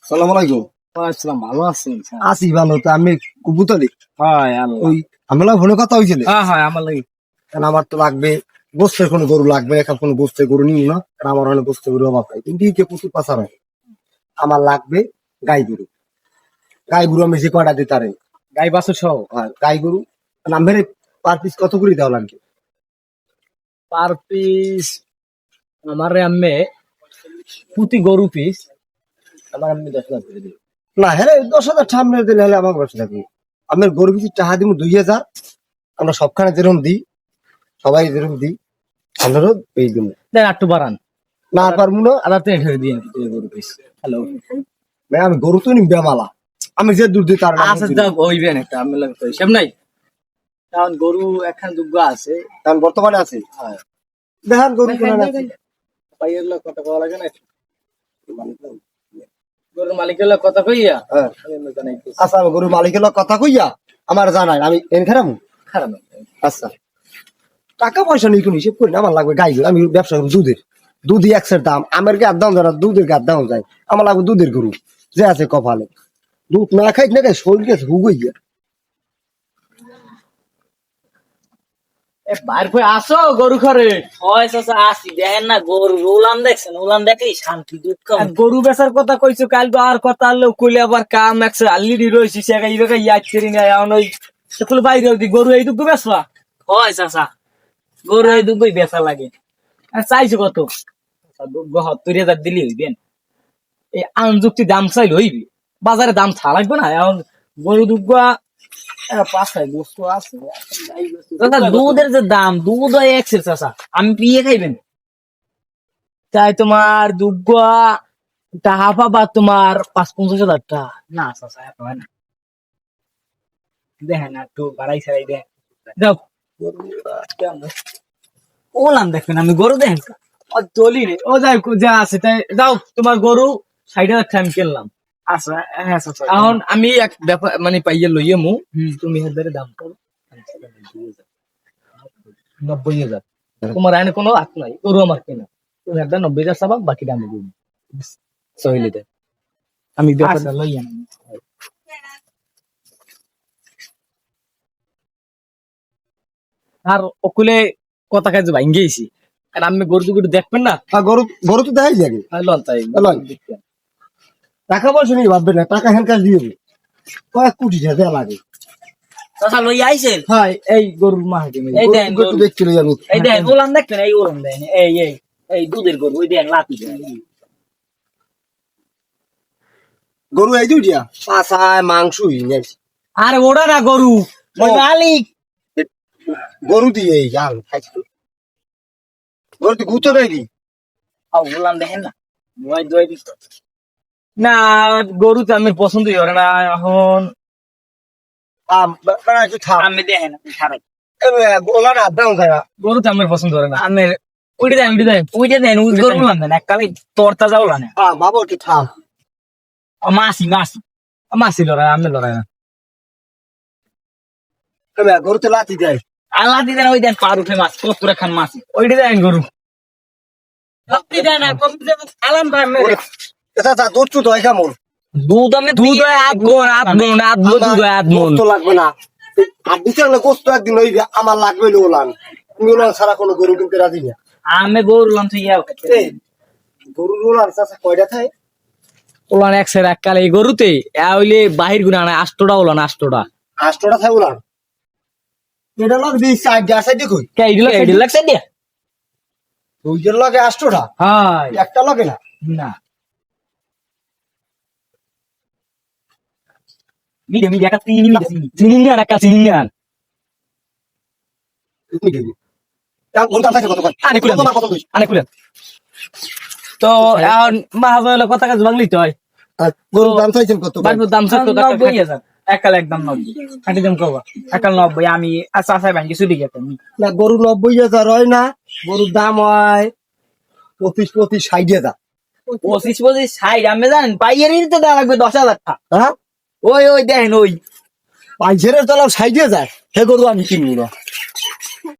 সালাম আলাইকুম। আসসালাম, ভালো আছেন? আছি ভালো। তো আমি কুবুতলি হয় ওই আমরা ফোনে কথা হয়েছিল। হয় আমার লাগে। কারণ আমার তো লাগবে গোস্তের কোনো গরু লাগবে, এখন কোনো গোস্তের গরু নিই না, কারণ আমার অনেক গোস্তের গরু অভাব নাই, কিন্তু ইকে প্রচুর পাচার হয়। আমার লাগবে গাই গরু। গাই গরু আমি যে কয়টা দিতে পারি, গাই বাছুর সহ গাই গরু নামের পার পিস কত করে দেওয়া লাগবে? পার পিস আমার আম্মে প্রতি গরু পিস আমার আম্মি 10 লাখ করে দিবে। না হ্যাঁ 10,000 সামনে দিলে হলে আমার ব্যবসা থাকবে। আমার গরু পিছিয়ে টাকা দিব 2,000। আমরা সবখানে যেরকম দিই, সবাই যেরকম দিই, আমারও এই দিন দেন একটু বাড়ান, না পারবো না। আবার তো এখানে দিয়ে গরু পিস। হ্যালো, ভাই আমি গরু তো নিবে মালা, আমি যে দুধ দিই তার নাম আচ্ছা যাক হইবেন একটা আমি লাগে তো হিসাব নাই। কারণ গরু একখান যোগ্য আছে। কারণ বর্তমানে আছে। হয় দেখান গরু কোন আছে। পাইয়ের লোক কথা কওয়া লাগে না, গরুর মালিকের লোক কথা কইয়া হ্যাঁ। আমি এমনি জানাইতেছি। আচ্ছা আমি গরু মালিকের লোক কথা কইয়া আমার জানাই, আমি এন খারাপ। খারাপ না। আচ্ছা টাকা পয়সা নিয়ে কোনো হিসেব করি না, আমার লাগবে গাই গরু। আমি ব্যবসা করি দুধের, দুধই একশের দাম, আমের গার দাম যারা দুধের গার দাম যায়, আমার লাগবে দুধের গরু যে আছে কপালে। দুধ না খাই না খাই শরীর গেছে হুগইয়া। বাইর করে আসো গরু ঘরে। হয় চাচা আসি, দেখেন না গরু উলান দেখছেন, উলান দেখেই শান্তি দুঃখ। আর গরু বেচার কথা কইছো, কাল তো আর কথা আনলো কইলে আবার কাম একশো আল্লিডি রয়েছি সেটা ইরকা ইয়াদ করি না এখন ওই সকল বাইরে দি গরু এই দুঃখ বেচবা। হয় চাচা গরু এই দুটোই বেচা লাগে। আর চাইছো কত? 72,000 দিলি হইবেন। এই আনযুক্তি দাম চাইলে হইবি, বাজারে দাম ছা লাগবে না এখন। গরু দুগা 5 বস্তু আছে। চাচা দুধের যে দাম, দুধ হয় একশের চাচা, আমি পিয়ে খাইবেন। চাই তোমার দুগা টাকা পাবা তোমার 50-50,000 টাকা। না চাচা এত হয় না। দেখেন একটু বাড়াই ছাড়াই দেন যাও। উলান দেখবেন, আমি গরু দেখেন চলি রে ও যাই যা আছে তাই যাও। তোমার গরু 60,000 টাকা আমি কিনলাম। আচ্ছা। হ্যাঁ চাচা এখন আমি এক ব্যাপার মানে পাইয়ে লইয়ে মু, তুমি হেদারে দাম করো 90,000। তোমার আইনে কোনো হাত নাই, গরু আমার কেনা। তুমি একটা 90,000 চাবা, বাকি দাম দিব সহিলে দে। আমি ব্যাপার লইয়া আর ওকুলে কথা কাজে ভাঙ্গেছি। আর আমি গরু দুগুলো দেখবেন না। গরু গরু তো দেখাই যাবে। লন তাই লন। টাকা পয়সা নিয়ে ভাববে না, টাকা হ্যান্ড ক্যাশ দিয়ে দেবে, কয়েক কোটি টাকা দেওয়া লাগে। চাচা লইয়া আইছেন। হয় এই গরুর মাহাটি এই দেন গরু তো দেখছিল আমি। এই দেখেন উলান দেখবেন, এই উলান দেন, এই এই এই দুধের গরু, ওই দেন লাতি দেন। গরু এই দুইটা পাছায় মাংসই নেই। আরে ওরা না গরু, ওই মালিক। গরু দিয়ে এই জাল খাইছিল। গরু তো গুতো নাই দি। উলান দেখেন না, মই দই দিত। না গরু তো আমার পছন্দই করে না এখন। একটু থাম। আমি দেখেন আপনি খারাপ। ওলা না দাও যায়। গরু তো আমার পছন্দ করে না। আমের ওইটা দেন ওইটা দেন। ওইটা দেন, ওই গরু উলান দেন, এককালে তরতা যাও উলান। বাবা একটু থাম। মাসি মাসি মাসি লড়াই, আমি লড়াই না। গরু তো লাতি দেয়। আল্লাহ দি দেন, ওই দেন পার উঠে মাছ, 70 খান মাসি। ওইটা দেন গরু। আপনি দেন না, কম দেন আলাম ভাই মেরে। এটা দুধ তো দয় কেমন? দুধ আমি দুধ হয় আধ মন, আধ মন, আধ মন দুধ হয় আধ মন। তো লাগবে না। আর দিতে হলে গোস্ত একদিন হইবে, আমার লাগবে ওলান। তুমি ওলান ছাড়া কোনো গরু কিনতে রাজি না। আমি গরু লাম তুই ইয়াও গরু ওলান চাষা কয়টা থাকে? ওলান একশের এককাল এই গরুতে হইলে বাহির গুণা না, 8টা ওলান 8টা। 8টা থাকে ওলান। এটা লাগ দিই সাইড দিয়ে সাইড দিয়ে কই? কে এইগুলো এই লাগছে দিয়া। দুইটার লাগে 8টা। হয় একটা লাগে না। না মিডে মিডে একটা তিন লাগছে। চিনিঙ্গান একটা চিনিঙ্গান। তুমি দেবি। তার কোনটা থাকে কত কয়? আনে কুলেন কত কই? আনে কুলেন। তো এখন মাহাজনের কথা কাজ বাংলি তো হয়। আর গরুর দাম চাইছেন কত? বাড়ির দাম সত্য 90,000 একাল একদম 90 খাটি দাম কবা একাল 90। আমি আচ্ছা আচ্ছা ভাই কিছু দিকে না গরু 90,000 হয় না, গরুর দাম হয় 25 60,000। 25 60 আমি জানেন পাইয়ারি তো দেওয়া লাগবে 10,000 টাকা। হ্যাঁ ওই ওই দেখেন ওই পাইছের তলাও 60,000, হে গরু আমি কিনবো না।